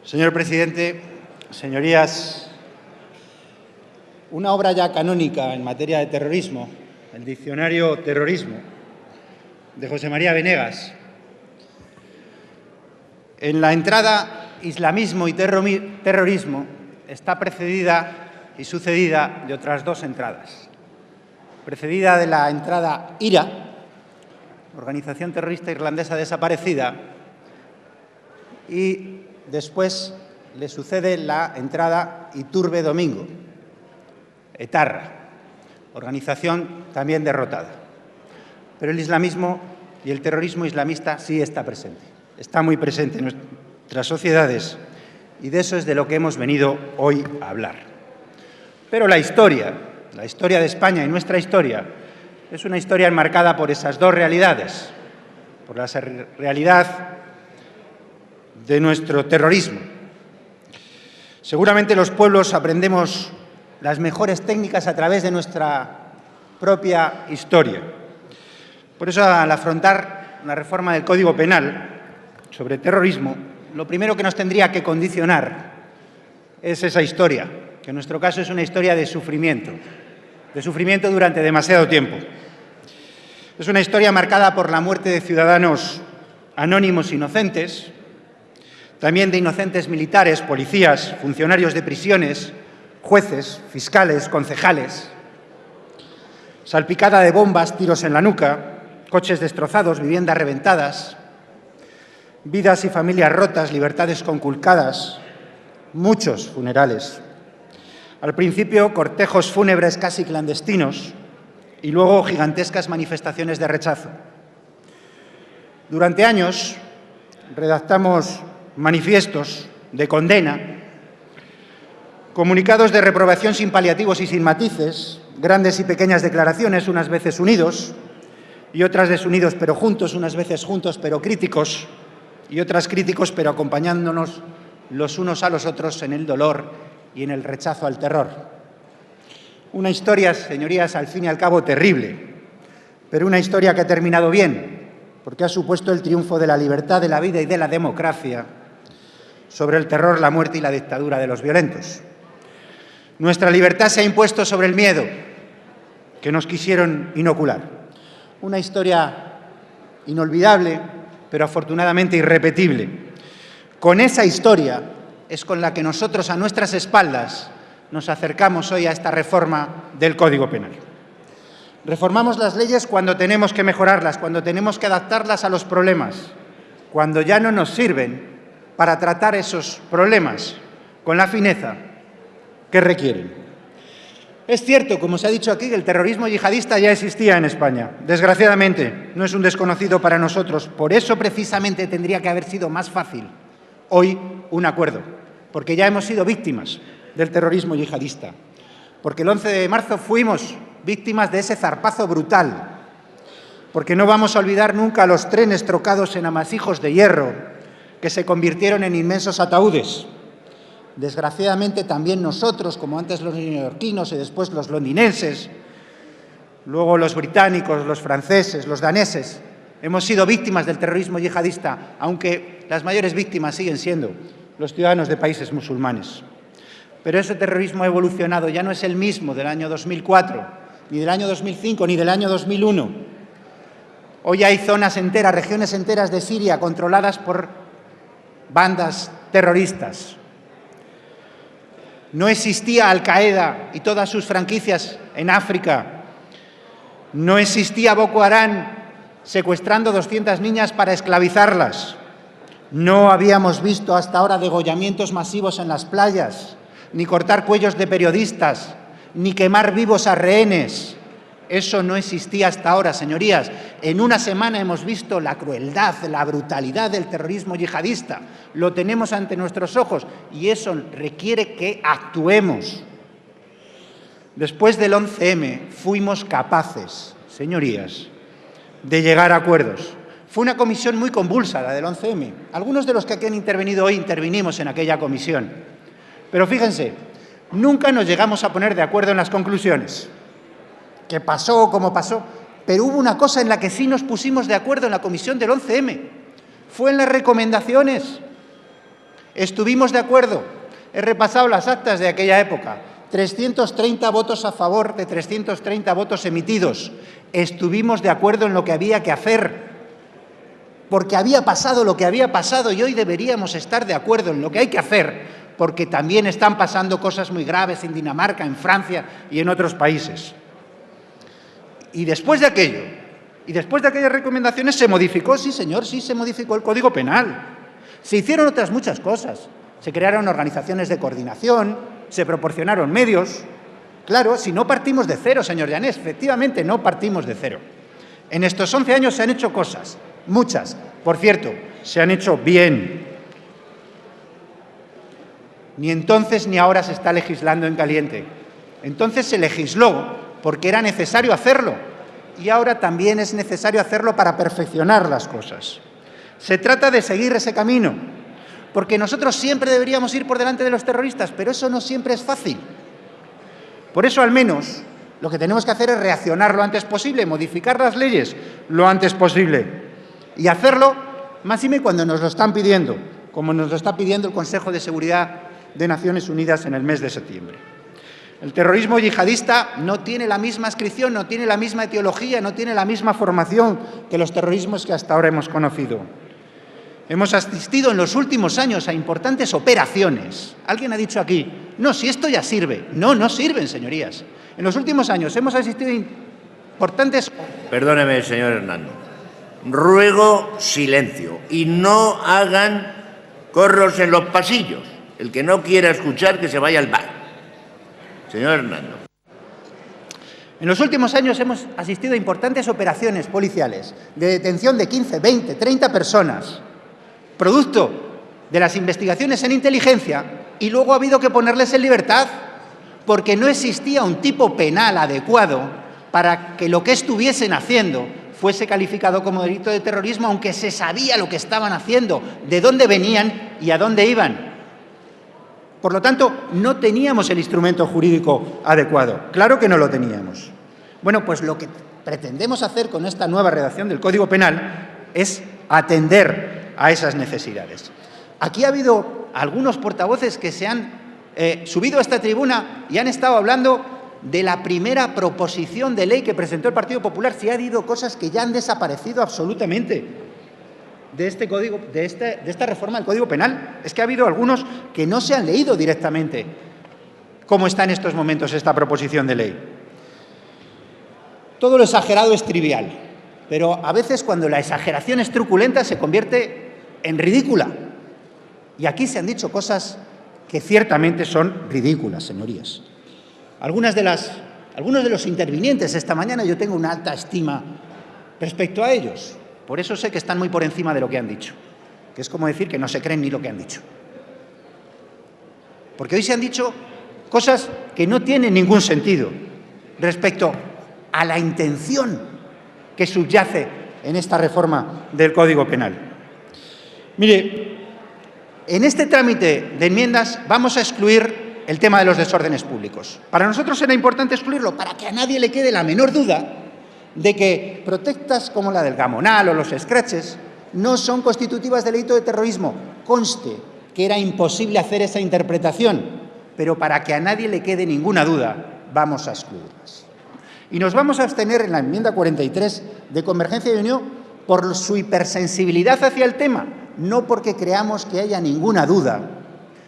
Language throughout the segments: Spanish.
Señor presidente, señorías, una obra ya canónica en materia de terrorismo, el Diccionario Terrorismo, de José María Venegas. En la entrada islamismo y terrorismo está precedida y sucedida de otras dos entradas. Precedida de la entrada IRA, organización terrorista irlandesa desaparecida, y después le sucede la entrada Iturbe Domingo, etarra, organización también derrotada. Pero el islamismo y el terrorismo islamista sí está presente, está muy presente en nuestras sociedades, y de eso es de lo que hemos venido hoy a hablar. Pero la historia de España y nuestra historia es una historia enmarcada por esas dos realidades, por la realidad de nuestro terrorismo. Seguramente los pueblos aprendemos las mejores técnicas a través de nuestra propia historia. Por eso, al afrontar la reforma del Código Penal sobre terrorismo, lo primero que nos tendría que condicionar es esa historia, que en nuestro caso es una historia de sufrimiento durante demasiado tiempo. Es una historia marcada por la muerte de ciudadanos anónimos inocentes, también de inocentes militares, policías, funcionarios de prisiones, jueces, fiscales, concejales, salpicada de bombas, tiros en la nuca, coches destrozados, viviendas reventadas, vidas y familias rotas, libertades conculcadas, muchos funerales. Al principio, cortejos fúnebres casi clandestinos y luego gigantescas manifestaciones de rechazo. Durante años redactamos manifiestos de condena, comunicados de reprobación sin paliativos y sin matices, grandes y pequeñas declaraciones, unas veces unidos y otras desunidos pero juntos, unas veces juntos pero críticos y otras críticos pero acompañándonos los unos a los otros en el dolor y en el rechazo al terror. Una historia, señorías, al fin y al cabo terrible, pero una historia que ha terminado bien, porque ha supuesto el triunfo de la libertad, de la vida y de la democracia sobre el terror, la muerte y la dictadura de los violentos. Nuestra libertad se ha impuesto sobre el miedo que nos quisieron inocular. Una historia inolvidable, pero afortunadamente irrepetible. Con esa historia es con la que nosotros, a nuestras espaldas, nos acercamos hoy a esta reforma del Código Penal. Reformamos las leyes cuando tenemos que mejorarlas, cuando tenemos que adaptarlas a los problemas, cuando ya no nos sirven para tratar esos problemas con la fineza que requieren. Es cierto, como se ha dicho aquí, que el terrorismo yihadista ya existía en España. Desgraciadamente, no es un desconocido para nosotros. Por eso, precisamente, tendría que haber sido más fácil hoy un acuerdo, porque ya hemos sido víctimas del terrorismo yihadista, porque el 11 de marzo fuimos víctimas de ese zarpazo brutal, porque no vamos a olvidar nunca los trenes trocados en amasijos de hierro que se convirtieron en inmensos ataúdes. Desgraciadamente también nosotros, como antes los neoyorquinos y después los londinenses, luego los británicos, los franceses, los daneses, hemos sido víctimas del terrorismo yihadista, aunque las mayores víctimas siguen siendo los ciudadanos de países musulmanes. Pero ese terrorismo ha evolucionado, ya no es el mismo del año 2004, ni del año 2005, ni del año 2001. Hoy hay zonas enteras, regiones enteras de Siria controladas por bandas terroristas. No existía Al-Qaeda y todas sus franquicias en África. No existía Boko Haram secuestrando 200 niñas para esclavizarlas. No habíamos visto hasta ahora degollamientos masivos en las playas, ni cortar cuellos de periodistas, ni quemar vivos a rehenes. Eso no existía hasta ahora, señorías. En una semana hemos visto la crueldad, la brutalidad del terrorismo yihadista. Lo tenemos ante nuestros ojos y eso requiere que actuemos. Después del 11M fuimos capaces, señorías, de llegar a acuerdos. Fue una comisión muy convulsa, la del 11M. Algunos de los que aquí han intervenido hoy intervinimos en aquella comisión. Pero fíjense, nunca nos llegamos a poner de acuerdo en las conclusiones. Que pasó como pasó, pero hubo una cosa en la que sí nos pusimos de acuerdo en la comisión del 11M. Fue en las recomendaciones. Estuvimos de acuerdo. He repasado las actas de aquella época. 330 votos a favor de 330 votos emitidos. Estuvimos de acuerdo en lo que había que hacer, porque había pasado lo que había pasado y hoy deberíamos estar de acuerdo en lo que hay que hacer, porque también están pasando cosas muy graves en Dinamarca, en Francia y en otros países. Y después de aquello, y después de aquellas recomendaciones, se modificó, sí señor, sí se modificó el Código Penal. Se hicieron otras muchas cosas. Se crearon organizaciones de coordinación, se proporcionaron medios. Claro, si no partimos de cero, señor Llanés, efectivamente no partimos de cero. En estos 11 años se han hecho cosas, muchas. Por cierto, se han hecho bien. Ni entonces ni ahora se está legislando en caliente. Entonces se legisló porque era necesario hacerlo y ahora también es necesario hacerlo para perfeccionar las cosas. Se trata de seguir ese camino, porque nosotros siempre deberíamos ir por delante de los terroristas, pero eso no siempre es fácil. Por eso, al menos, lo que tenemos que hacer es reaccionar lo antes posible, modificar las leyes lo antes posible y hacerlo máxime cuando nos lo están pidiendo, como nos lo está pidiendo el Consejo de Seguridad de Naciones Unidas en el mes de septiembre. El terrorismo yihadista no tiene la misma adscripción, no tiene la misma etiología, no tiene la misma formación que los terrorismos que hasta ahora hemos conocido. Hemos asistido en los últimos años a importantes operaciones. Alguien ha dicho aquí, no, si esto ya sirve. No, no sirven, señorías. En los últimos años hemos asistido a importantes... Perdóneme, señor Hernando. Ruego silencio y no hagan corros en los pasillos. El que no quiera escuchar, que se vaya al bar. Señor Hernando. En los últimos años hemos asistido a importantes operaciones policiales de detención de 15, 20, 30 personas, producto de las investigaciones en inteligencia, y luego ha habido que ponerles en libertad porque no existía un tipo penal adecuado para que lo que estuviesen haciendo fuese calificado como delito de terrorismo, aunque se sabía lo que estaban haciendo, de dónde venían y a dónde iban. Por lo tanto, no teníamos el instrumento jurídico adecuado. Claro que no lo teníamos. Bueno, pues lo que pretendemos hacer con esta nueva redacción del Código Penal es atender a esas necesidades. Aquí ha habido algunos portavoces que se han subido a esta tribuna y han estado hablando de la primera proposición de ley que presentó el Partido Popular. Sí, ha habido cosas que ya han desaparecido absolutamente de esta reforma del Código Penal. Es que ha habido algunos que no se han leído directamente cómo está en estos momentos esta proposición de ley. Todo lo exagerado es trivial, pero a veces cuando la exageración es truculenta se convierte en ridícula. Y aquí se han dicho cosas que ciertamente son ridículas, señorías. Algunos de los intervinientes esta mañana yo tengo una alta estima respecto a ellos. Por eso sé que están muy por encima de lo que han dicho, que es como decir que no se creen ni lo que han dicho. Porque hoy se han dicho cosas que no tienen ningún sentido respecto a la intención que subyace en esta reforma del Código Penal. Mire, en este trámite de enmiendas vamos a excluir el tema de los desórdenes públicos. Para nosotros era importante excluirlo para que a nadie le quede la menor duda de que protestas como la del Gamonal o los scratches no son constitutivas de delito de terrorismo. Conste que era imposible hacer esa interpretación, pero para que a nadie le quede ninguna duda, vamos a excluirlas. Y nos vamos a abstener en la enmienda 43 de Convergencia y Unió por su hipersensibilidad hacia el tema, no porque creamos que haya ninguna duda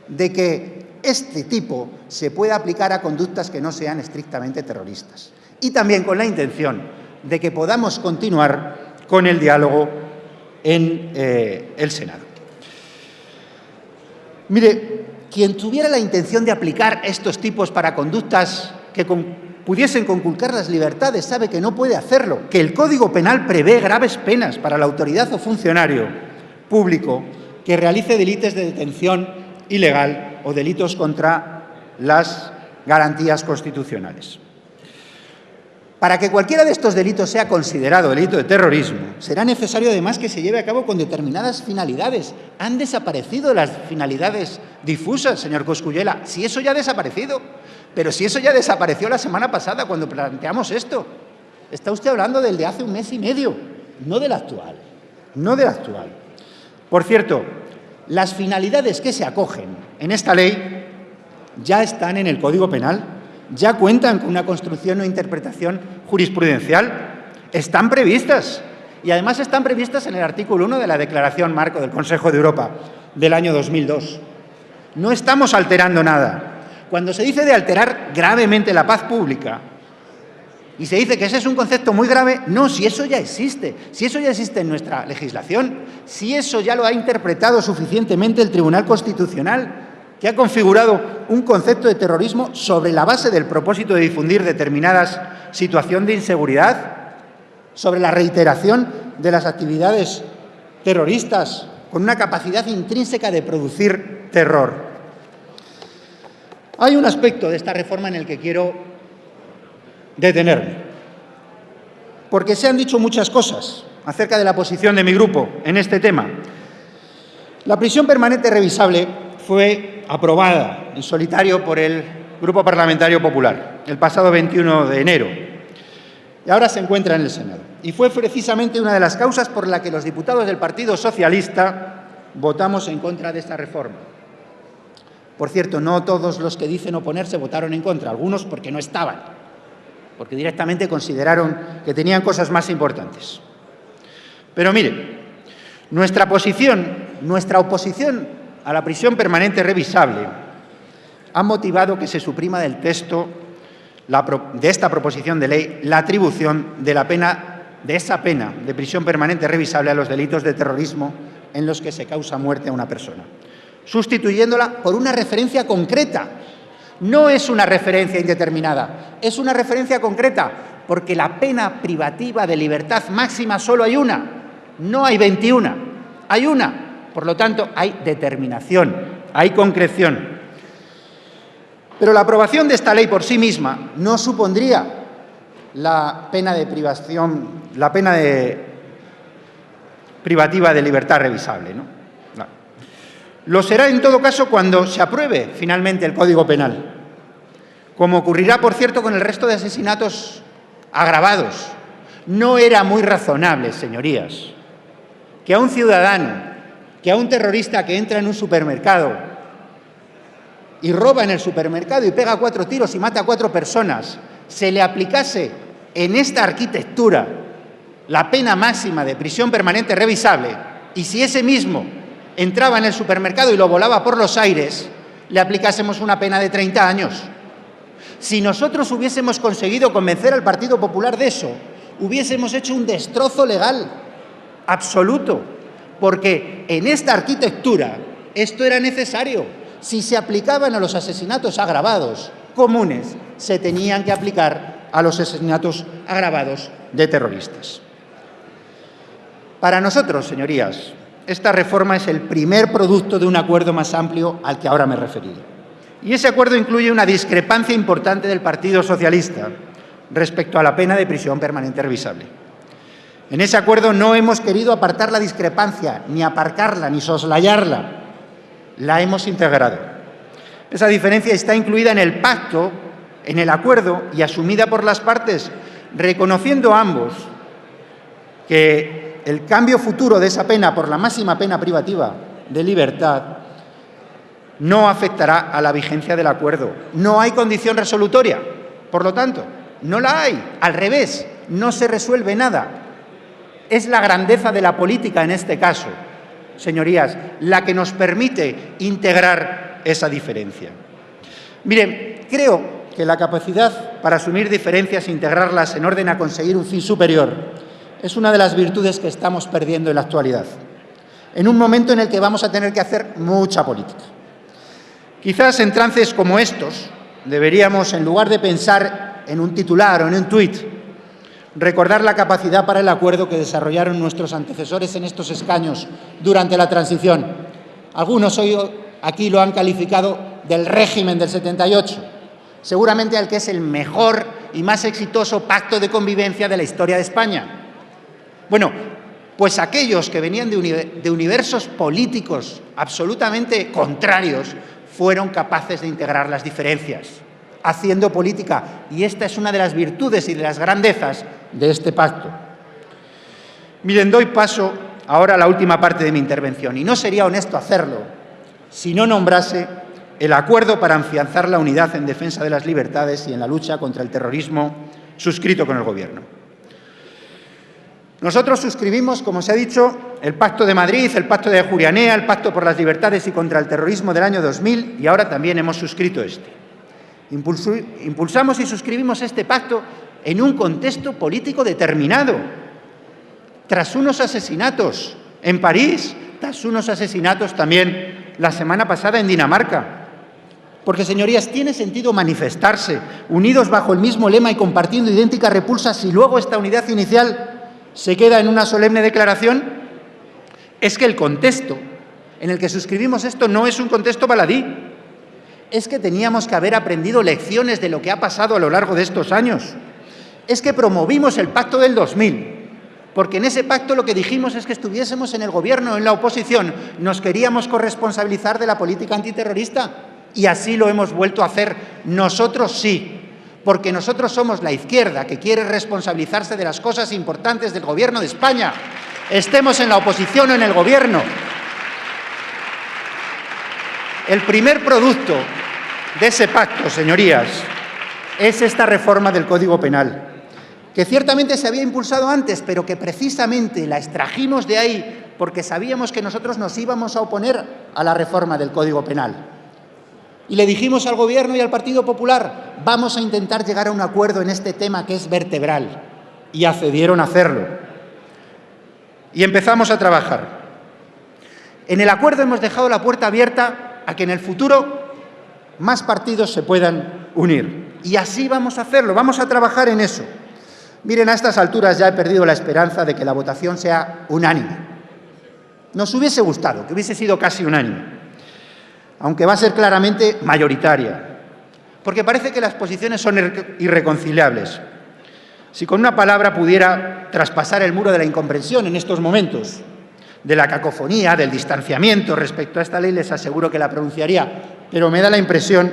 de que este tipo se pueda aplicar a conductas que no sean estrictamente terroristas. Y también con la intención de que podamos continuar con el diálogo en el Senado. Mire, quien tuviera la intención de aplicar estos tipos para conductas que pudiesen conculcar las libertades sabe que no puede hacerlo, que el Código Penal prevé graves penas para la autoridad o funcionario público que realice delitos de detención ilegal o delitos contra las garantías constitucionales. Para que cualquiera de estos delitos sea considerado delito de terrorismo, será necesario además que se lleve a cabo con determinadas finalidades. Han desaparecido las finalidades difusas, señor Coscubiela. Si eso ya ha desaparecido, pero si eso ya desapareció la semana pasada cuando planteamos esto. Está usted hablando del de hace un mes y medio, no del actual. No del actual. Por cierto, Las finalidades que se acogen en esta ley ya están en el Código Penal, ya cuentan con una construcción o interpretación jurisprudencial, están previstas y además están previstas en el artículo 1 de la Declaración Marco del Consejo de Europa del año 2002. No estamos alterando nada. Cuando se dice de alterar gravemente la paz pública y se dice que ese es un concepto muy grave, no, si eso ya existe en nuestra legislación, si eso ya lo ha interpretado suficientemente el Tribunal Constitucional, que ha configurado un concepto de terrorismo sobre la base del propósito de difundir determinadas situaciones de inseguridad, sobre la reiteración de las actividades terroristas con una capacidad intrínseca de producir terror. Hay un aspecto de esta reforma en el que quiero detenerme, porque se han dicho muchas cosas acerca de la posición de mi grupo en este tema. La prisión permanente revisable fue aprobada en solitario por el Grupo Parlamentario Popular el pasado 21 de enero y ahora se encuentra en el Senado. Y fue precisamente una de las causas por la que los diputados del Partido Socialista votamos en contra de esta reforma. Por cierto, no todos los que dicen oponerse votaron en contra, algunos porque no estaban, porque directamente consideraron que tenían cosas más importantes. Pero mire, nuestra oposición a la prisión permanente revisable ha motivado que se suprima del texto de esta proposición de ley la atribución de esa pena de prisión permanente revisable a los delitos de terrorismo en los que se causa muerte a una persona, sustituyéndola por una referencia concreta. No es una referencia indeterminada, es una referencia concreta, porque la pena privativa de libertad máxima solo hay una, no hay 21, hay una. Por lo tanto, hay determinación, hay concreción. Pero la aprobación de esta ley por sí misma no supondría la pena privativa de libertad revisable, ¿no? No. Lo será en todo caso cuando se apruebe finalmente el Código Penal, como ocurrirá, por cierto, con el resto de asesinatos agravados. No era muy razonable, señorías, que a un ciudadano, que a un terrorista que entra en un supermercado y roba en el supermercado y pega 4 tiros y mata a 4 personas, se le aplicase en esta arquitectura la pena máxima de prisión permanente revisable, y si ese mismo entraba en el supermercado y lo volaba por los aires, le aplicásemos una pena de 30 años. Si nosotros hubiésemos conseguido convencer al Partido Popular de eso, hubiésemos hecho un destrozo legal absoluto, porque en esta arquitectura esto era necesario. Si se aplicaban a los asesinatos agravados comunes, se tenían que aplicar a los asesinatos agravados de terroristas. Para nosotros, señorías, esta reforma es el primer producto de un acuerdo más amplio al que ahora me he referido. Y ese acuerdo incluye una discrepancia importante del Partido Socialista respecto a la pena de prisión permanente revisable. En ese acuerdo no hemos querido apartar la discrepancia, ni aparcarla, ni soslayarla. La hemos integrado. Esa diferencia está incluida en el pacto, en el acuerdo y asumida por las partes, reconociendo ambos que el cambio futuro de esa pena por la máxima pena privativa de libertad no afectará a la vigencia del acuerdo. No hay condición resolutoria, por lo tanto, no la hay. Al revés, no se resuelve nada. Es la grandeza de la política en este caso, señorías, la que nos permite integrar esa diferencia. Miren, creo que la capacidad para asumir diferencias e integrarlas en orden a conseguir un fin superior es una de las virtudes que estamos perdiendo en la actualidad, en un momento en el que vamos a tener que hacer mucha política. Quizás en trances como estos deberíamos, en lugar de pensar en un titular o en un tuit, recordar la capacidad para el acuerdo que desarrollaron nuestros antecesores en estos escaños durante la transición. Algunos hoy aquí lo han calificado del régimen del 78, seguramente al que es el mejor y más exitoso pacto de convivencia de la historia de España. Bueno, pues aquellos que venían de universos políticos absolutamente contrarios fueron capaces de integrar las diferencias, haciendo política, y esta es una de las virtudes y de las grandezas de este pacto. Miren, doy paso ahora la última parte de mi intervención, y no sería honesto hacerlo si no nombrase el acuerdo para afianzar la unidad en defensa de las libertades y en la lucha contra el terrorismo suscrito con el Gobierno. Nosotros suscribimos, como se ha dicho, el Pacto de Madrid, el Pacto de Ajurianea, el Pacto por las Libertades y contra el Terrorismo del año 2000 y ahora también hemos suscrito este. Impulsamos y suscribimos este pacto en un contexto político determinado, tras unos asesinatos en París, tras unos asesinatos también la semana pasada en Dinamarca. Porque, señorías, tiene sentido manifestarse unidos bajo el mismo lema y compartiendo idénticas repulsas si luego esta unidad inicial se queda en una solemne declaración. Es que el contexto en el que suscribimos esto no es un contexto baladí. Es que teníamos que haber aprendido lecciones de lo que ha pasado a lo largo de estos años. Es que promovimos el pacto del 2000, porque en ese pacto lo que dijimos es que estuviésemos en el Gobierno o en la oposición, nos queríamos corresponsabilizar de la política antiterrorista y así lo hemos vuelto a hacer. Nosotros sí, porque nosotros somos la izquierda que quiere responsabilizarse de las cosas importantes del Gobierno de España, estemos en la oposición o en el Gobierno. El primer producto de ese pacto, señorías, es esta reforma del Código Penal, que ciertamente se había impulsado antes, pero que precisamente la extrajimos de ahí porque sabíamos que nosotros nos íbamos a oponer a la reforma del Código Penal. Y le dijimos al Gobierno y al Partido Popular, vamos a intentar llegar a un acuerdo en este tema que es vertebral. Y accedieron a hacerlo. Y empezamos a trabajar. En el acuerdo hemos dejado la puerta abierta a que en el futuro más partidos se puedan unir. Y así vamos a hacerlo, vamos a trabajar en eso. Miren, a estas alturas ya he perdido la esperanza de que la votación sea unánime. Nos hubiese gustado que hubiese sido casi unánime, aunque va a ser claramente mayoritaria, porque parece que las posiciones son irreconciliables. Si con una palabra pudiera traspasar el muro de la incomprensión en estos momentos, de la cacofonía, del distanciamiento respecto a esta ley, les aseguro que la pronunciaría, pero me da la impresión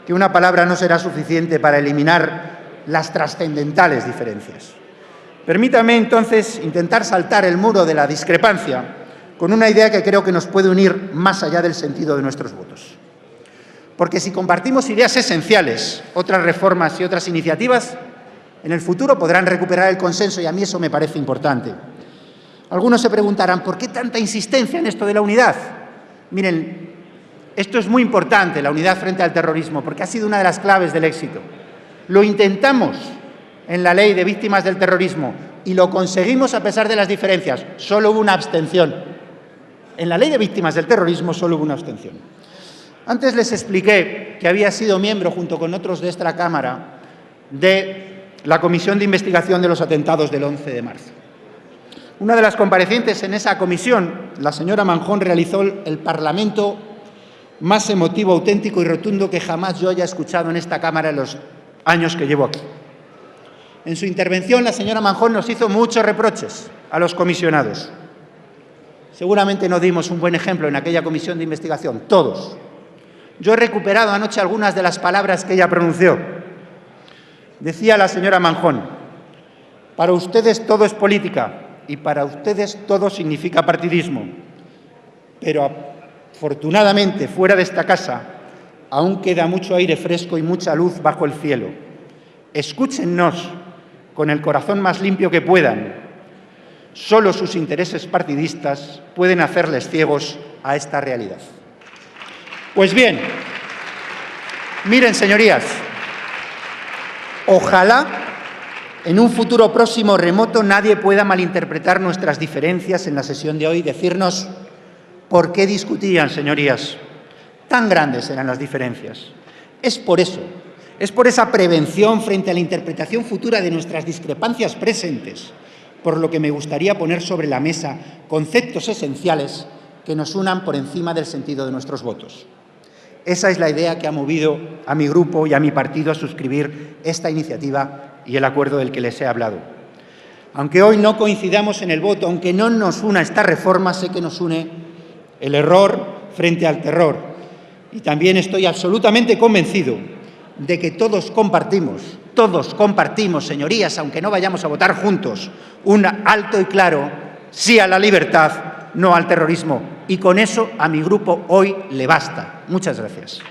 que una palabra no será suficiente para eliminar las trascendentales diferencias. Permítame, entonces, intentar saltar el muro de la discrepancia con una idea que creo que nos puede unir más allá del sentido de nuestros votos. Porque si compartimos ideas esenciales, otras reformas y otras iniciativas, en el futuro podrán recuperar el consenso y a mí eso me parece importante. Algunos se preguntarán, ¿por qué tanta insistencia en esto de la unidad? Miren, esto es muy importante, la unidad frente al terrorismo, porque ha sido una de las claves del éxito. Lo intentamos en la ley de víctimas del terrorismo y lo conseguimos a pesar de las diferencias. Solo hubo una abstención. En la ley de víctimas del terrorismo solo hubo una abstención. Antes les expliqué que había sido miembro, junto con otros de esta Cámara, de la Comisión de Investigación de los Atentados del 11 de marzo. Una de las comparecientes en esa comisión, la señora Manjón, realizó el parlamento más emotivo, auténtico y rotundo que jamás yo haya escuchado en esta Cámara en los años que llevo aquí. En su intervención, la señora Manjón nos hizo muchos reproches a los comisionados. Seguramente no dimos un buen ejemplo en aquella comisión de investigación, todos. Yo he recuperado anoche algunas de las palabras que ella pronunció. Decía la señora Manjón, para ustedes todo es política y para ustedes todo significa partidismo. Pero afortunadamente, fuera de esta casa, aún queda mucho aire fresco y mucha luz bajo el cielo. Escúchennos con el corazón más limpio que puedan. Solo sus intereses partidistas pueden hacerles ciegos a esta realidad. Pues bien, miren, señorías, ojalá en un futuro próximo remoto nadie pueda malinterpretar nuestras diferencias en la sesión de hoy y decirnos por qué discutían, señorías. Tan grandes eran las diferencias. Es por eso, es por esa prevención frente a la interpretación futura de nuestras discrepancias presentes, por lo que me gustaría poner sobre la mesa conceptos esenciales que nos unan por encima del sentido de nuestros votos. Esa es la idea que ha movido a mi grupo y a mi partido a suscribir esta iniciativa y el acuerdo del que les he hablado. Aunque hoy no coincidamos en el voto, aunque no nos una esta reforma, sé que nos une el error frente al terror. Y también estoy absolutamente convencido de que todos compartimos, señorías, aunque no vayamos a votar juntos, un alto y claro sí a la libertad, no al terrorismo. Y con eso a mi grupo hoy le basta. Muchas gracias.